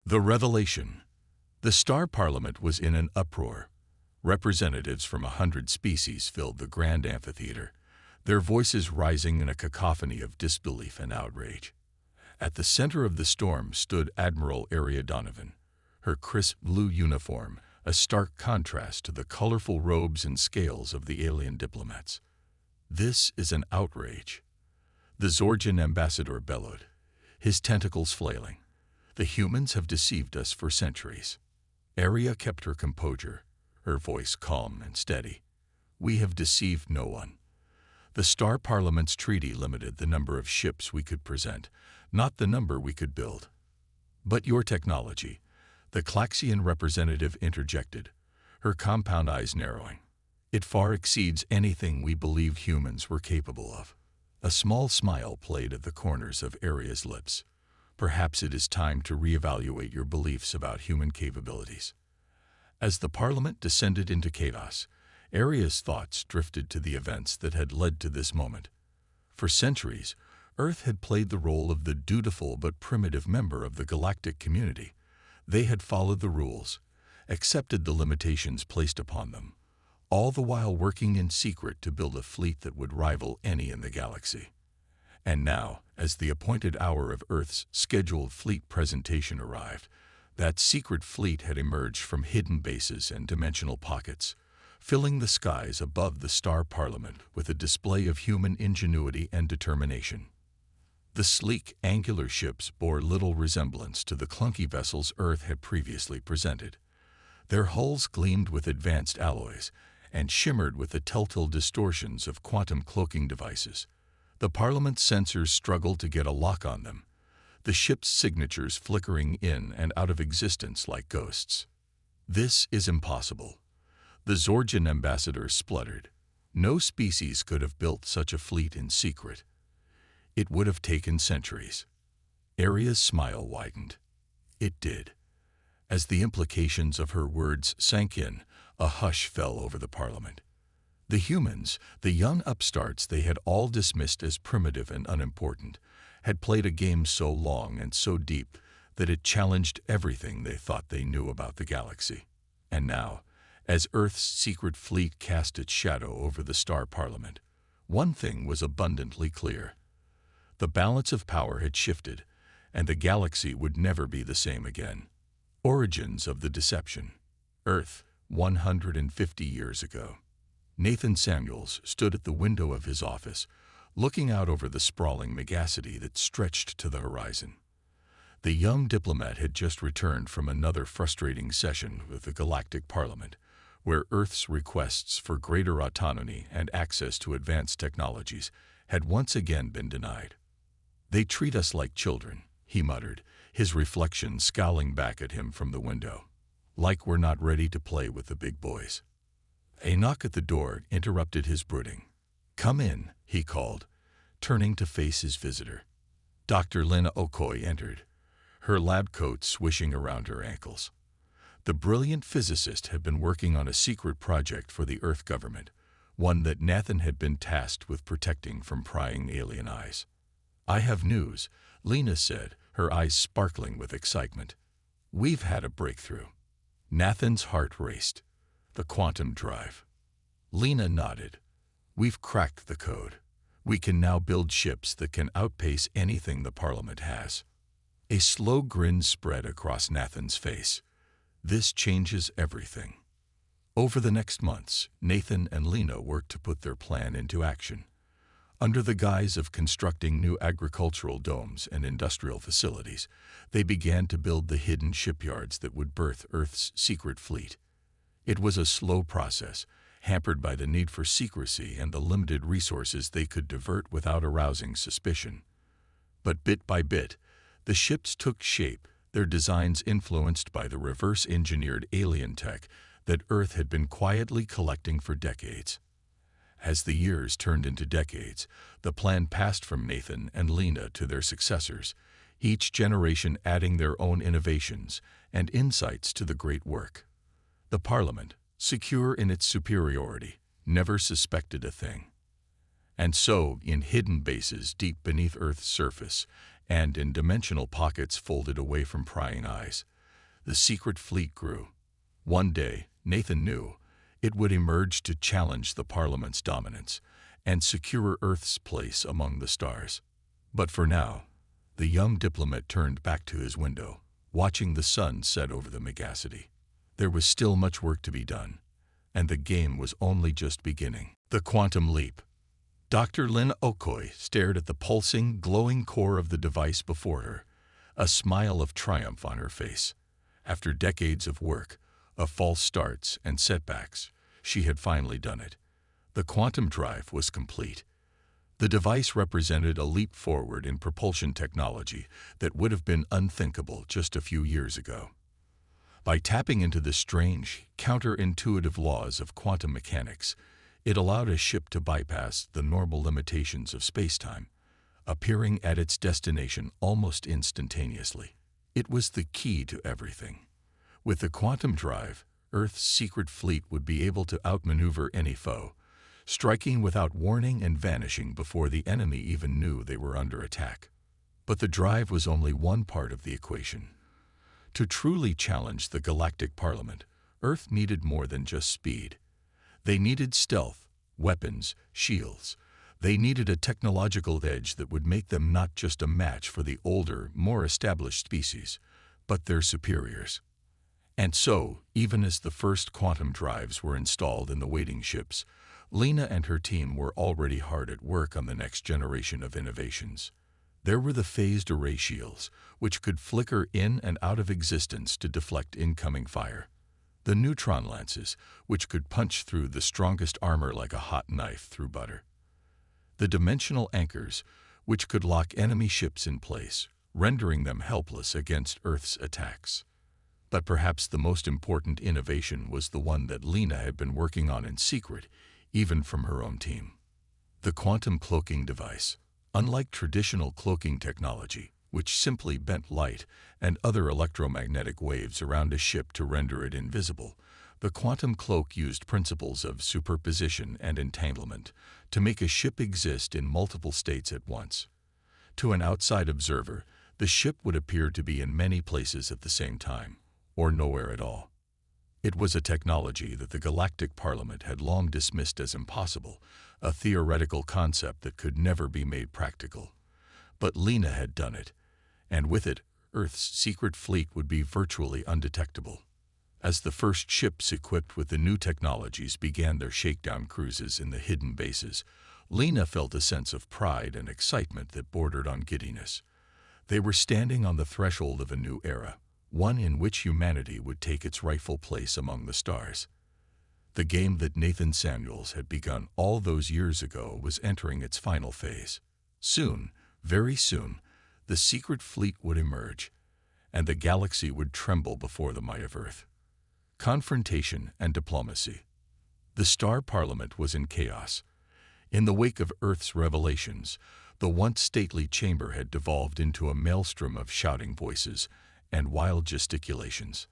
The revelation. The Star Parliament was in an uproar. Representatives from 100 species filled the grand amphitheater, their voices rising in a cacophony of disbelief and outrage. At the center of the storm stood Admiral Aria Donovan, her crisp blue uniform a stark contrast to the colorful robes and scales of the alien diplomats. "This is an outrage," the Zorgian ambassador bellowed, his tentacles flailing. "The humans have deceived us for centuries." Aria kept her composure, her voice calm and steady. "We have deceived no one. The Star Parliament's treaty limited the number of ships we could present, not the number we could build." "But your technology," the Klaxian representative interjected, her compound eyes narrowing. "It far exceeds anything we believed humans were capable of." A small smile played at the corners of Aria's lips. "Perhaps it is time to reevaluate your beliefs about human capabilities." As the Parliament descended into chaos, Aria's thoughts drifted to the events that had led to this moment. For centuries, Earth had played the role of the dutiful but primitive member of the galactic community. They had followed the rules, accepted the limitations placed upon them, all the while working in secret to build a fleet that would rival any in the galaxy. And now, as the appointed hour of Earth's scheduled fleet presentation arrived, that secret fleet had emerged from hidden bases and dimensional pockets, filling the skies above the Star Parliament with a display of human ingenuity and determination. The sleek, angular ships bore little resemblance to the clunky vessels Earth had previously presented. Their hulls gleamed with advanced alloys and shimmered with the telltale distortions of quantum cloaking devices. The Parliament's sensors struggled to get a lock on them, the ship's signatures flickering in and out of existence like ghosts. "This is impossible," the Zorgian ambassador spluttered. "No species could have built such a fleet in secret. It would have taken centuries." Aria's smile widened. It did. As the implications of her words sank in, a hush fell over the Parliament. The humans, the young upstarts they had all dismissed as primitive and unimportant, had played a game so long and so deep that it challenged everything they thought they knew about the galaxy. And now, as Earth's secret fleet cast its shadow over the Star Parliament, one thing was abundantly clear. The balance of power had shifted, and the galaxy would never be the same again. Origins of the deception. Earth, 150 years ago. Nathan Samuels stood at the window of his office, looking out over the sprawling megacity that stretched to the horizon. The young diplomat had just returned from another frustrating session with the Galactic Parliament, where Earth's requests for greater autonomy and access to advanced technologies had once again been denied. "They treat us like children," he muttered, his reflection scowling back at him from the window. "Like we're not ready to play with the big boys." A knock at the door interrupted his brooding. "Come in," he called, turning to face his visitor. Dr. Lena Okoye entered, her lab coat swishing around her ankles. The brilliant physicist had been working on a secret project for the Earth government, one that Nathan had been tasked with protecting from prying alien eyes. "I have news," Lena said, her eyes sparkling with excitement. "We've had a breakthrough." Nathan's heart raced. "The quantum drive." Lena nodded. "We've cracked the code. We can now build ships that can outpace anything the Parliament has." A slow grin spread across Nathan's face. "This changes everything." Over the next months, Nathan and Lena worked to put their plan into action. Under the guise of constructing new agricultural domes and industrial facilities, they began to build the hidden shipyards that would birth Earth's secret fleet. It was a slow process, hampered by the need for secrecy and the limited resources they could divert without arousing suspicion. But bit by bit, the ships took shape, their designs influenced by the reverse-engineered alien tech that Earth had been quietly collecting for decades. As the years turned into decades, the plan passed from Nathan and Lena to their successors, each generation adding their own innovations and insights to the great work. The Parliament, secure in its superiority, never suspected a thing. And so, in hidden bases deep beneath Earth's surface, and in dimensional pockets folded away from prying eyes, The secret fleet grew. One day, Nathan knew, it would emerge to challenge the Parliament's dominance and secure Earth's place among the stars. But for now, the young diplomat turned back to his window, watching the sun set over the Megacity. There was still much work to be done, and the game was only just beginning. The quantum leap. Dr. Lin Okoi stared at the pulsing, glowing core of the device before her, a smile of triumph on her face. After decades of work, of false starts and setbacks, she had finally done it. The quantum drive was complete. The device represented a leap forward in propulsion technology that would have been unthinkable just a few years ago. By tapping into the strange, counterintuitive laws of quantum mechanics, it allowed a ship to bypass the normal limitations of spacetime, appearing at its destination almost instantaneously. It was the key to everything. With the quantum drive, Earth's secret fleet would be able to outmaneuver any foe, striking without warning and vanishing before the enemy even knew they were under attack. But the drive was only one part of the equation. To truly challenge the Galactic Parliament, Earth needed more than just speed. They needed stealth, weapons, shields. They needed a technological edge that would make them not just a match for the older, more established species, but their superiors. And so, even as the first quantum drives were installed in the waiting ships, Lena and her team were already hard at work on the next generation of innovations. There were the phased array shields, which could flicker in and out of existence to deflect incoming fire. The neutron lances, which could punch through the strongest armor like a hot knife through butter. The dimensional anchors, which could lock enemy ships in place, rendering them helpless against Earth's attacks. But perhaps the most important innovation was the one that Lena had been working on in secret, even from her own team. The quantum cloaking device. Unlike traditional cloaking technology, which simply bent light and other electromagnetic waves around a ship to render it invisible, the quantum cloak used principles of superposition and entanglement to make a ship exist in multiple states at once. To an outside observer, the ship would appear to be in many places at the same time, or nowhere at all. It was a technology that the Galactic Parliament had long dismissed as impossible, a theoretical concept that could never be made practical. But Lena had done it, and with it, Earth's secret fleet would be virtually undetectable. As the first ships equipped with the new technologies began their shakedown cruises in the hidden bases, Lena felt a sense of pride and excitement that bordered on giddiness. They were standing on the threshold of a new era, one in which humanity would take its rightful place among the stars. The game that Nathan Samuels had begun all those years ago was entering its final phase. Soon, very soon, the secret fleet would emerge, and the galaxy would tremble before the might of Earth. Confrontation and diplomacy. The Star Parliament was in chaos. In the wake of Earth's revelations, the once stately chamber had devolved into a maelstrom of shouting voices and wild gesticulations.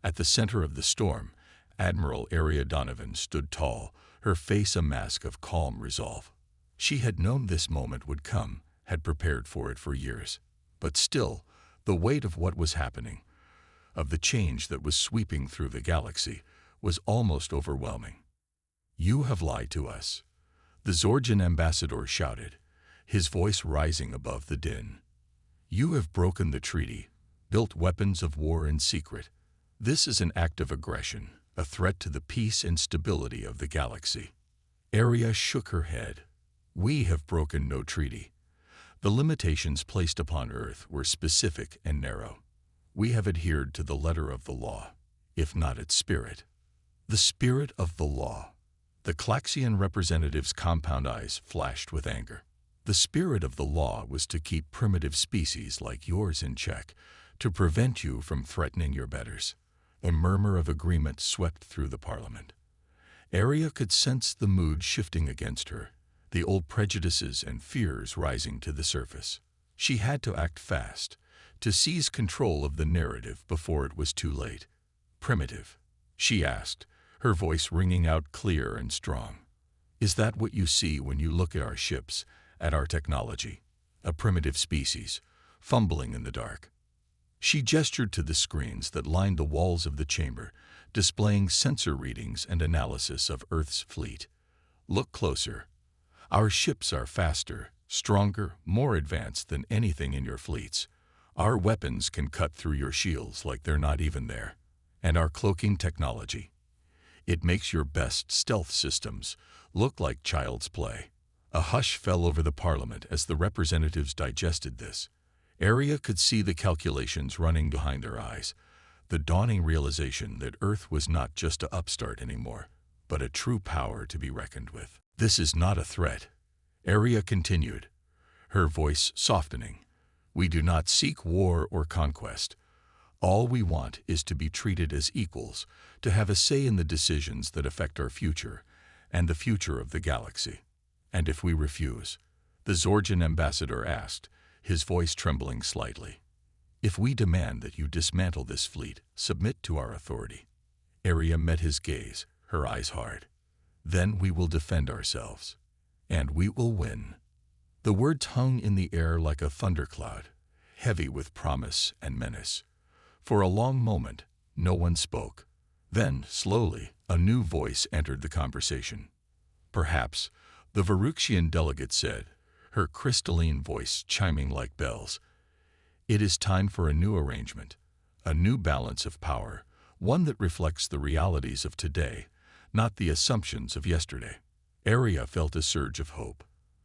At the center of the storm, Admiral Aria Donovan stood tall, her face a mask of calm resolve. She had known this moment would come, had prepared for it for years. But still, the weight of what was happening, of the change that was sweeping through the galaxy, was almost overwhelming. "You have lied to us," the Zorgian ambassador shouted, his voice rising above the din. "You have broken the treaty, built weapons of war in secret. This is an act of aggression, a threat to the peace and stability of the galaxy." Aria shook her head. "We have broken no treaty. The limitations placed upon Earth were specific and narrow. We have adhered to the letter of the law, if not its spirit." The spirit of the law. The Klaxian representative's compound eyes flashed with anger. The spirit of the law was to keep primitive species like yours in check, to prevent you from threatening your betters. A murmur of agreement swept through the Parliament. Aria could sense the mood shifting against her, the old prejudices and fears rising to the surface. She had to act fast, to seize control of the narrative before it was too late. "Primitive?" she asked, her voice ringing out clear and strong. "Is that what you see when you look at our ships, at our technology? A primitive species, fumbling in the dark?" She gestured to the screens that lined the walls of the chamber, displaying sensor readings and analysis of Earth's fleet. Look closer. Our ships are faster, stronger, more advanced than anything in your fleets. Our weapons can cut through your shields like they're not even there. And our cloaking technology. It makes your best stealth systems look like child's play. A hush fell over the Parliament as the representatives digested this. Arya could see the calculations running behind their eyes, the dawning realization that Earth was not just an upstart anymore, but a true power to be reckoned with. This is not a threat, Arya continued, her voice softening. We do not seek war or conquest. All we want is to be treated as equals, to have a say in the decisions that affect our future and the future of the galaxy. And if we refuse, the Zorgian ambassador asked, his voice trembling slightly, if we demand that you dismantle this fleet, submit to our authority. Arya met his gaze, her eyes hard. Then we will defend ourselves. And we will win. The words hung in the air like a thundercloud, heavy with promise and menace. For a long moment, no one spoke. Then, slowly, a new voice entered the conversation. Perhaps, the Varuxian delegate said, her crystalline voice chiming like bells. It is time for a new arrangement, a new balance of power, one that reflects the realities of today, not the assumptions of yesterday. Arya felt a surge of hope.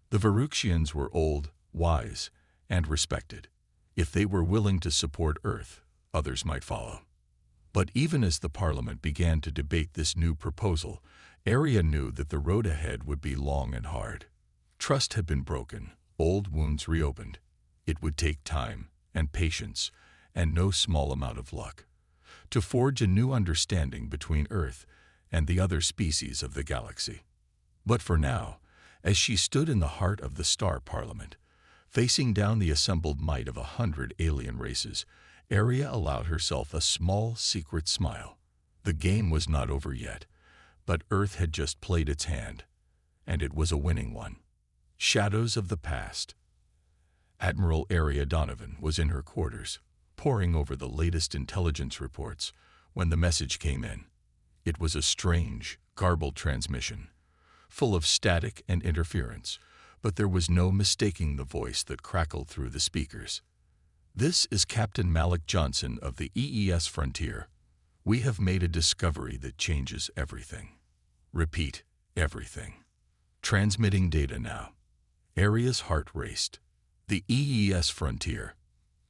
The Varuxians were old, wise, and respected. If they were willing to support Earth, others might follow. But even as the Parliament began to debate this new proposal, Arya knew that the road ahead would be long and hard. Trust had been broken, old wounds reopened. It would take time and patience, and no small amount of luck, to forge a new understanding between Earth and the other species of the galaxy. But for now, as she stood in the heart of the Star Parliament, facing down the assembled might of 100 alien races, Arya allowed herself a small, secret smile. The game was not over yet, but Earth had just played its hand, and it was a winning one. Shadows of the past. Admiral Arya Donovan was in her quarters, poring over the latest intelligence reports, when the message came in. It was a strange, garbled transmission, full of static and interference, but there was no mistaking the voice that crackled through the speakers. This is Captain Malik Johnson of the EES Frontier. We have made a discovery that changes everything. Repeat, everything. Transmitting data now. Arya's heart raced. The EES Frontier.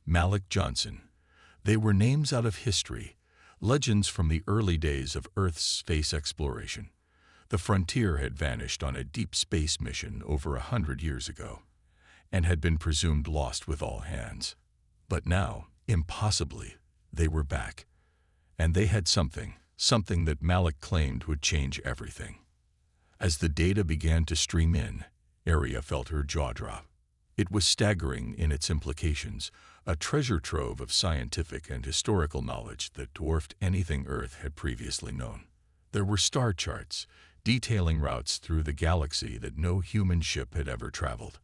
Malik Johnson. They were names out of history, legends from the early days of Earth's space exploration. The Frontier had vanished on a deep space mission over 100 years ago, and had been presumed lost with all hands. But now, impossibly, they were back. And they had something that Malik claimed would change everything. As the data began to stream in, Arya felt her jaw drop. It was staggering in its implications, a treasure trove of scientific and historical knowledge that dwarfed anything Earth had previously known. There were star charts, detailing routes through the galaxy that no human ship had ever traveled.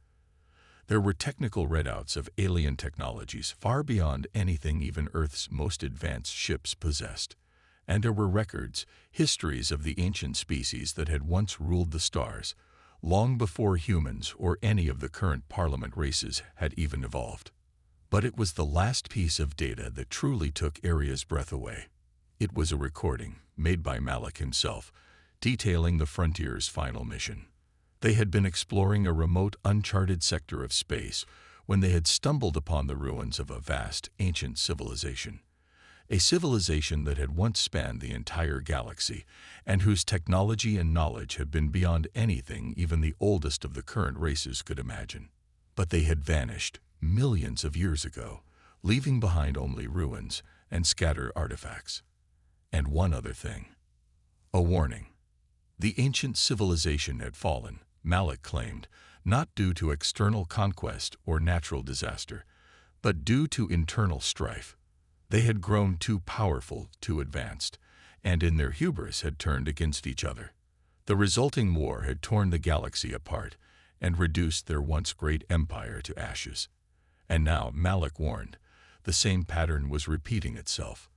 There were technical readouts of alien technologies far beyond anything even Earth's most advanced ships possessed. And there were records, histories of the ancient species that had once ruled the stars, long before humans or any of the current Parliament races had even evolved. But it was the last piece of data that truly took Arya's breath away. It was a recording, made by Malik himself, detailing the Frontier's final mission. They had been exploring a remote, uncharted sector of space when they had stumbled upon the ruins of a vast, ancient civilization. A civilization that had once spanned the entire galaxy, and whose technology and knowledge had been beyond anything even the oldest of the current races could imagine. But they had vanished millions of years ago, leaving behind only ruins and scattered artifacts. And one other thing. A warning. The ancient civilization had fallen, Malik claimed, not due to external conquest or natural disaster, but due to internal strife. They had grown too powerful, too advanced, and in their hubris had turned against each other. The resulting war had torn the galaxy apart and reduced their once great empire to ashes. And now, Malik warned, The same pattern was repeating itself.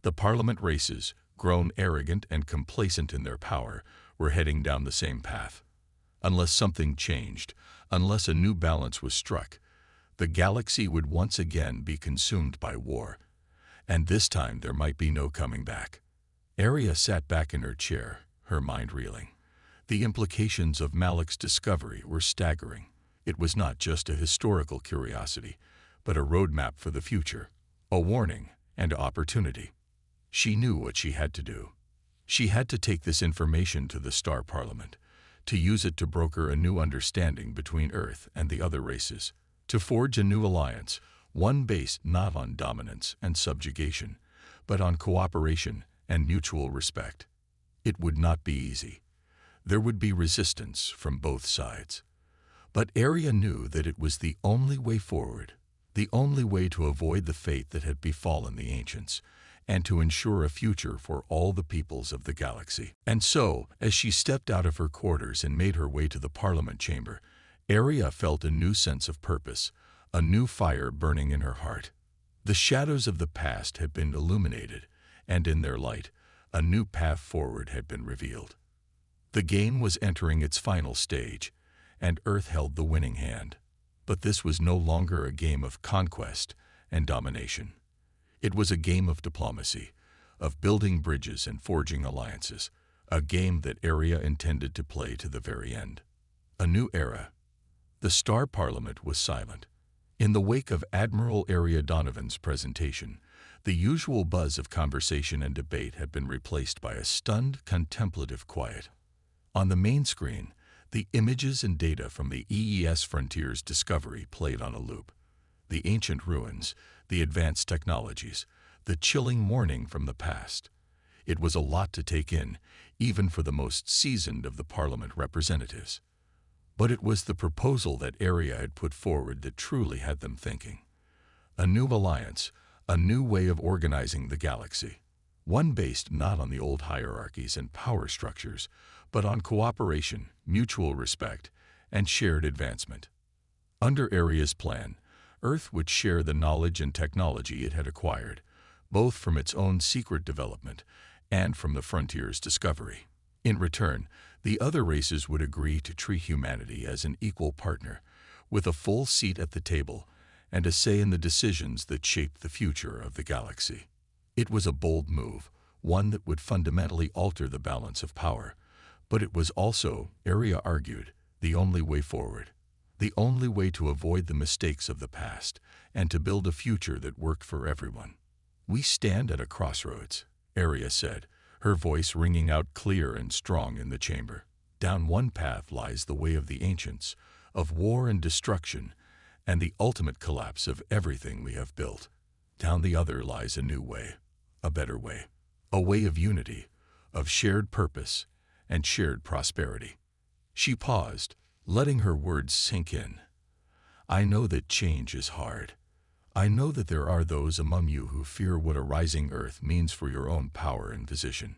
The Parliament races, grown arrogant and complacent in their power, were heading down the same path. Unless something changed, unless a new balance was struck, the galaxy would once again be consumed by war, and this time there might be no coming back. Arya sat back in her chair, her mind reeling. The implications of Malik's discovery were staggering. It was not just a historical curiosity, but a roadmap for the future, a warning and opportunity. She knew what she had to do. She had to take this information to the Star Parliament, to use it to broker a new understanding between Earth and the other races, to forge a new alliance, one based not on dominance and subjugation, but on cooperation and mutual respect. It would not be easy. There would be resistance from both sides. But Arya knew that it was the only way forward, the only way to avoid the fate that had befallen the ancients, and to ensure a future for all the peoples of the galaxy. And so, as she stepped out of her quarters and made her way to the Parliament chamber, Arya felt a new sense of purpose, a new fire burning in her heart. The shadows of the past had been illuminated, and in their light, a new path forward had been revealed. The game was entering its final stage, and Earth held the winning hand. But this was no longer a game of conquest and domination. It was a game of diplomacy, of building bridges and forging alliances, a game that Arya intended to play to the very end. A new era. The Star Parliament was silent. In the wake of Admiral Arya Donovan's presentation, the usual buzz of conversation and debate had been replaced by a stunned, contemplative quiet. On the main screen, the images and data from the EES Frontiers discovery played on a loop. The ancient ruins, the advanced technologies, the chilling warning from the past. It was a lot to take in, even for the most seasoned of the Parliament representatives. But it was the proposal that Arya had put forward that truly had them thinking. A new alliance, a new way of organizing the galaxy. One based not on the old hierarchies and power structures, but on cooperation, mutual respect, and shared advancement. Under Arya's plan, Earth would share the knowledge and technology it had acquired, both from its own secret development and from the Frontier's discovery. In return, the other races would agree to treat humanity as an equal partner, with a full seat at the table and a say in the decisions that shaped the future of the galaxy. It was a bold move, one that would fundamentally alter the balance of power. But it was also, Arya argued, the only way forward, the only way to avoid the mistakes of the past and to build a future that worked for everyone. "We stand at a crossroads," Arya said, her voice ringing out clear and strong in the chamber. "Down one path lies the way of the ancients, of war and destruction, and the ultimate collapse of everything we have built. Down the other lies a new way, a better way, a way of unity, of shared purpose, and shared prosperity." She paused, letting her words sink in. "I know that change is hard. I know that there are those among you who fear what a rising Earth means for your own power and position.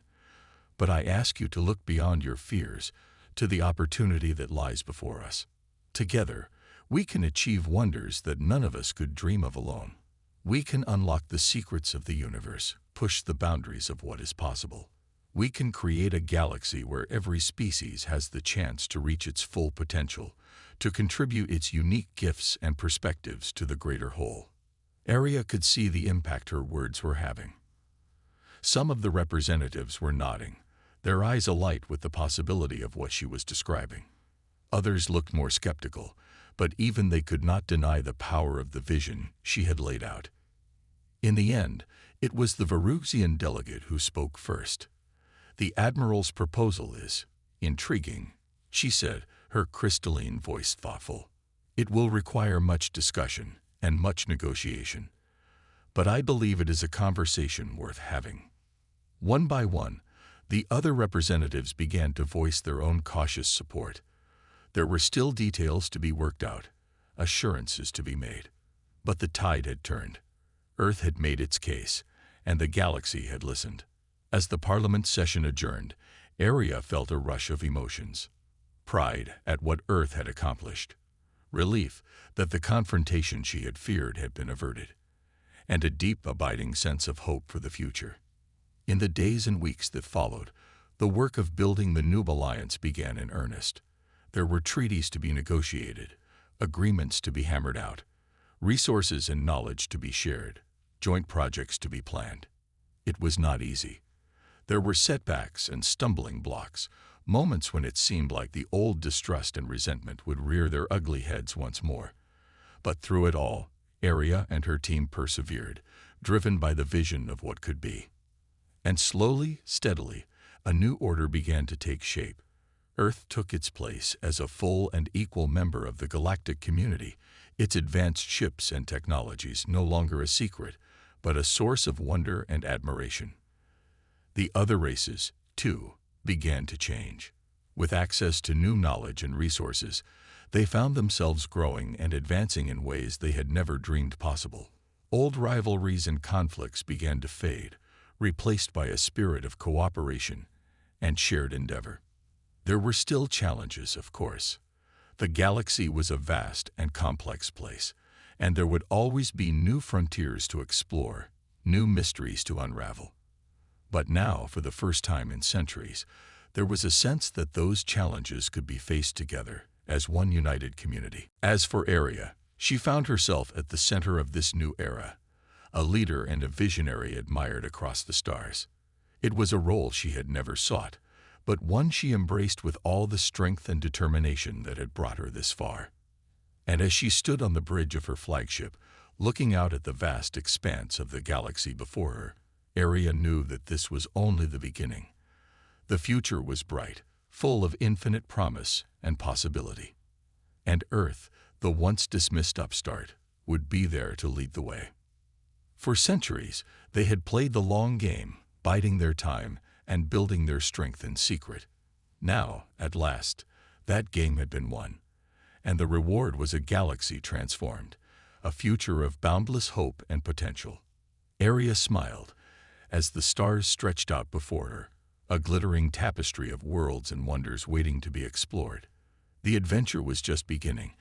But I ask you to look beyond your fears to the opportunity that lies before us. Together, we can achieve wonders that none of us could dream of alone. We can unlock the secrets of the universe, push the boundaries of what is possible. We can create a galaxy where every species has the chance to reach its full potential, to contribute its unique gifts and perspectives to the greater whole." Arya could see the impact her words were having. Some of the representatives were nodding, their eyes alight with the possibility of what she was describing. Others looked more skeptical, but even they could not deny the power of the vision she had laid out. In the end, it was the Veruxian delegate who spoke first. "The Admiral's proposal is intriguing," she said, her crystalline voice thoughtful. "It will require much discussion and much negotiation, but I believe it is a conversation worth having." One by one, the other representatives began to voice their own cautious support. There were still details to be worked out, assurances to be made. But the tide had turned. Earth had made its case, and the galaxy had listened. As the Parliament session adjourned, Arya felt a rush of emotions. Pride at what Earth had accomplished. Relief that the confrontation she had feared had been averted. and a deep, abiding sense of hope for the future. In the days and weeks that followed, the work of building the new alliance began in earnest. There were treaties to be negotiated, agreements to be hammered out, resources and knowledge to be shared, joint projects to be planned. It was not easy. There were setbacks and stumbling blocks, moments when it seemed like the old distrust and resentment would rear their ugly heads once more. But through it all, Aria and her team persevered, driven by the vision of what could be. And slowly, steadily, a new order began to take shape. Earth took its place as a full and equal member of the galactic community, its advanced ships and technologies no longer a secret, but a source of wonder and admiration. The other races, too, began to change. With access to new knowledge and resources, they found themselves growing and advancing in ways they had never dreamed possible. Old rivalries and conflicts began to fade, replaced by a spirit of cooperation and shared endeavor. There were still challenges, of course. The galaxy was a vast and complex place, and there would always be new frontiers to explore, new mysteries to unravel. But now, for the first time in centuries, there was a sense that those challenges could be faced together as one united community. As for Aria, she found herself at the center of this new era, a leader and a visionary admired across the stars. It was a role she had never sought, but one she embraced with all the strength and determination that had brought her this far. And as she stood on the bridge of her flagship, looking out at the vast expanse of the galaxy before her, Aria knew that this was only the beginning. The future was bright, full of infinite promise and possibility. And Earth, the once dismissed upstart, would be there to lead the way. For centuries, they had played the long game, biding their time and building their strength in secret. Now, at last, that game had been won, and the reward was a galaxy transformed, a future of boundless hope and potential. Aria smiled as the stars stretched out before her, a glittering tapestry of worlds and wonders waiting to be explored. The adventure was just beginning,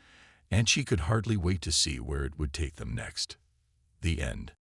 and she could hardly wait to see where it would take them next. The end.